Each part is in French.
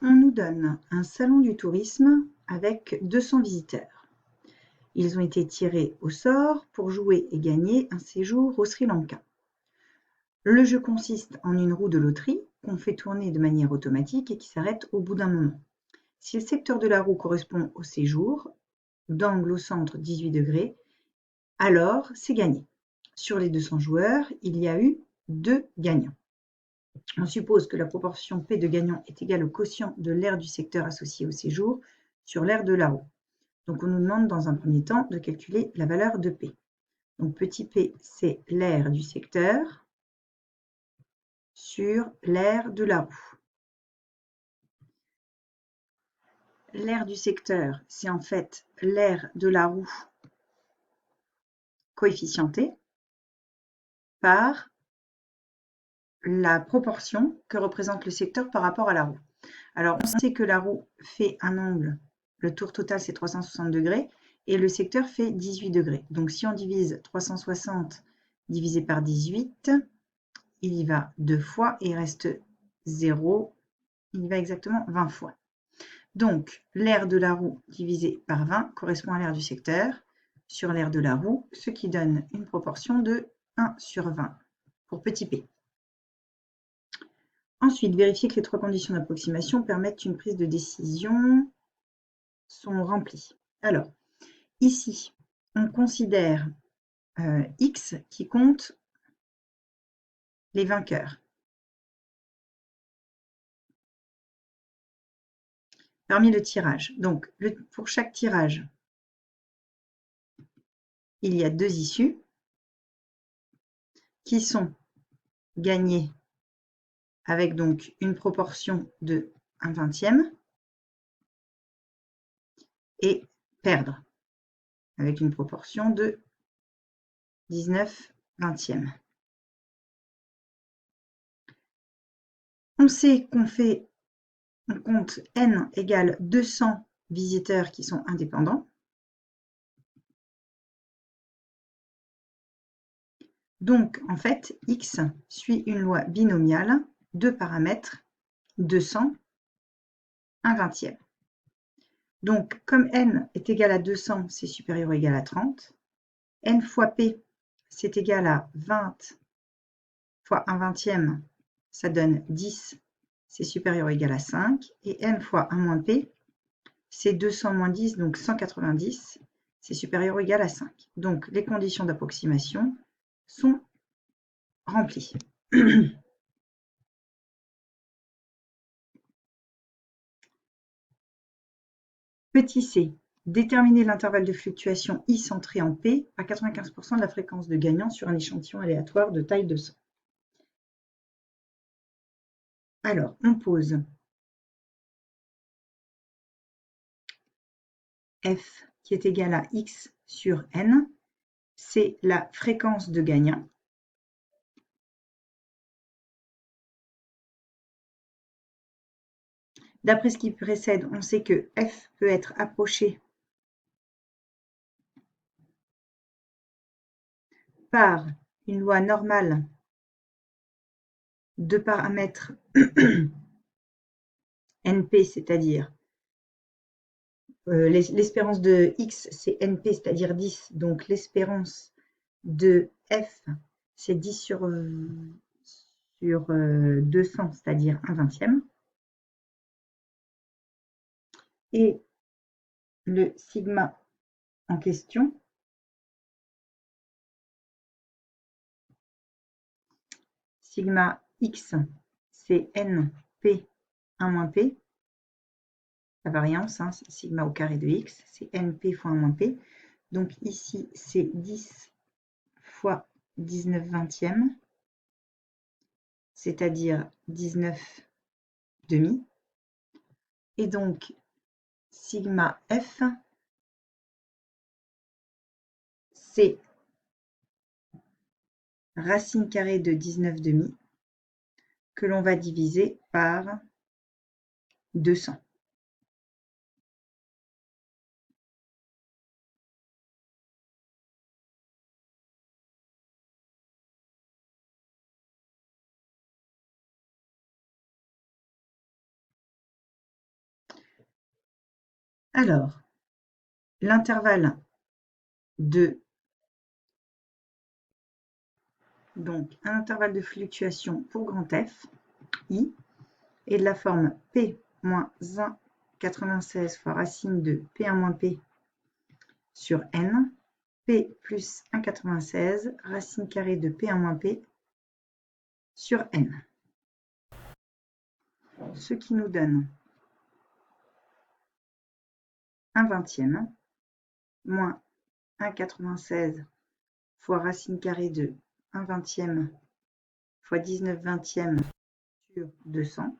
on nous donne un salon du tourisme avec 200 visiteurs. Ils ont été tirés au sort pour jouer et gagner un séjour au Sri Lanka. Le jeu consiste en une roue de loterie qu'on fait tourner de manière automatique et qui s'arrête au bout d'un moment. Si le secteur de la roue correspond au séjour, d'angle au centre 18 degrés, alors c'est gagné. Sur les 200 joueurs, il y a eu 2 gagnants. On suppose que la proportion P de gagnants est égale au quotient de l'aire du secteur associé au séjour sur l'aire de la roue. Donc on nous demande dans un premier temps de calculer la valeur de P. Donc petit p, c'est l'aire du secteur sur l'aire de la roue. L'aire du secteur, c'est en fait l'aire de la roue coefficientée par la proportion que représente le secteur par rapport à la roue. Alors on sait que la roue fait un angle, le tour total c'est 360 degrés, et le secteur fait 18 degrés. Donc si on divise 360 divisé par 18, il y va 2 fois et il reste 0, il y va exactement 20 fois. Donc l'aire de la roue divisé par 20 correspond à l'aire du secteur sur l'aire de la roue, ce qui donne une proportion de 1 sur 20 pour petit p. Ensuite, vérifier que les 3 conditions d'approximation permettent une prise de décision sont remplies. Alors, ici, on considère X qui compte les vainqueurs. Parmi le tirage. Donc, pour chaque tirage, il y a 2 issues qui sont gagnées avec donc une proportion de 1/20 et perdre avec une proportion de 19/20. On sait qu'on compte n égale 200 visiteurs qui sont indépendants. Donc, en fait, x suit une loi binomiale, 2 paramètres, 200, 1/20. Donc, comme n est égal à 200, c'est supérieur ou égal à 30. N fois p, c'est égal à 20 fois 1/20, ça donne 10, c'est supérieur ou égal à 5. Et n fois 1 moins p, c'est 200 moins 10, donc 190, c'est supérieur ou égal à 5. Donc, les conditions d'approximation sont remplies. Petit c, déterminer l'intervalle de fluctuation I centré en P à 95% de la fréquence de gagnant sur un échantillon aléatoire de taille de 100. Alors, on pose F qui est égal à X sur N, c'est la fréquence de gagnant. D'après ce qui précède, on sait que F peut être approché par une loi normale de paramètres NP, c'est-à-dire l'espérance de X, c'est NP, c'est-à-dire 10. Donc l'espérance de F, c'est 10 sur 200, c'est-à-dire 1/20. Et le sigma en question, sigma X, c'est NP 1 moins P. La variance, hein, c'est sigma au carré de X, c'est NP fois 1 moins P. Donc ici, c'est 10 fois 19/20, c'est-à-dire 19 demi. Et donc, sigma F, c'est racine carrée de 19 demi que l'on va diviser par 200. Alors, l'intervalle de donc un intervalle de fluctuation pour grand F, I, est de la forme P moins 1,96 fois racine de P1 moins P sur N, P plus 1,96 racine carrée de P1 moins P sur N. Ce qui nous donne 1/20 moins 1,96 fois racine carrée de 1/20 fois 19/20 sur 200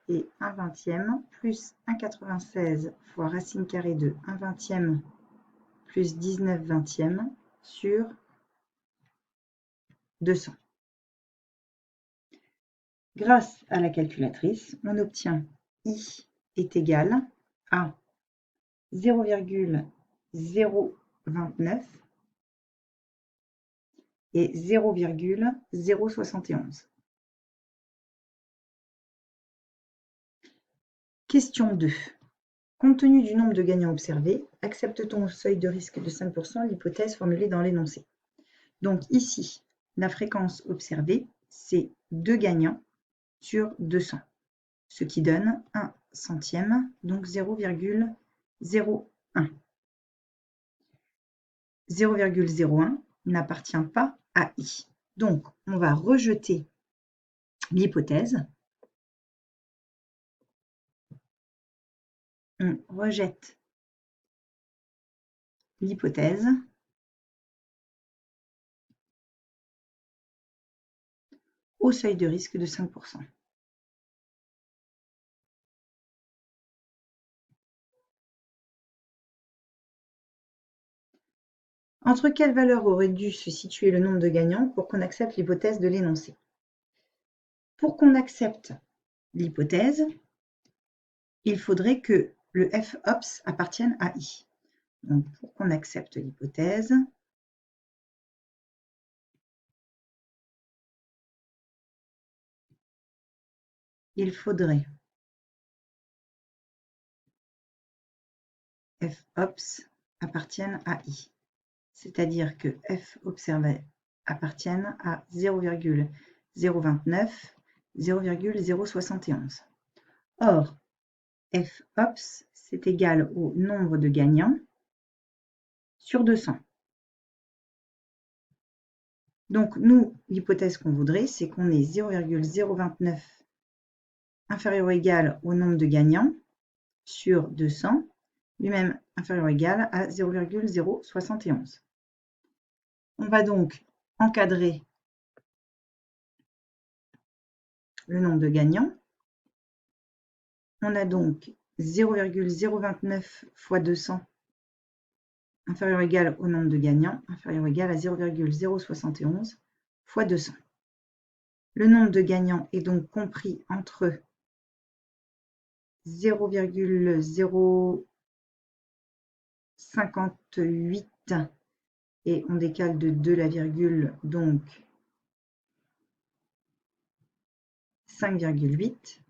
et 1/20 plus 1,96 fois racine carrée de 1/20 plus 19/20 sur 200. Grâce à la calculatrice, on obtient I est égal à 0,029 et 0,071. Question 2. Compte tenu du nombre de gagnants observés, accepte-t-on au seuil de risque de 5% l'hypothèse formulée dans l'énoncé? Donc ici, la fréquence observée, c'est 2 gagnants sur 200, ce qui donne 1 centième, donc 0,01. 0,01 n'appartient pas à I. Donc, on va rejeter l'hypothèse. On rejette l'hypothèse au seuil de risque de 5%. Entre quelle valeur aurait dû se situer le nombre de gagnants pour qu'on accepte l'hypothèse de l'énoncé? Pour qu'on accepte l'hypothèse, il faudrait que le f-ops appartienne à I. Donc, pour qu'on accepte l'hypothèse, il faudrait f-ops appartienne à I. C'est-à-dire que f observé appartienne à 0,029, 0,071. Or, f-ops, c'est égal au nombre de gagnants sur 200. Donc, nous, l'hypothèse qu'on voudrait, c'est qu'on ait 0,029 inférieur ou égal au nombre de gagnants sur 200, lui-même inférieur ou égal à 0,071. On va donc encadrer le nombre de gagnants. On a donc 0,029 fois 200 inférieur ou égal au nombre de gagnants, inférieur ou égal à 0,071 fois 200. Le nombre de gagnants est donc compris entre 0,058 et on décale de 2 la virgule, donc 5,8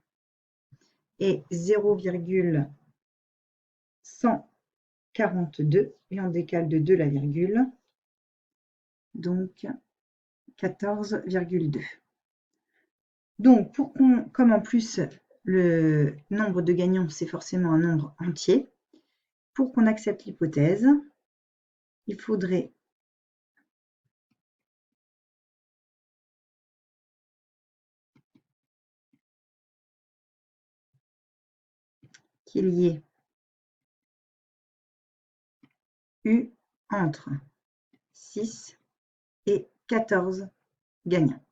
et 0,142 et on décale de 2 la virgule, donc 14,2. Donc, comme en plus le nombre de gagnants, c'est forcément un nombre entier, pour qu'on accepte l'hypothèse, il faudrait qu'il y ait eu entre 6 et 14 gagnants.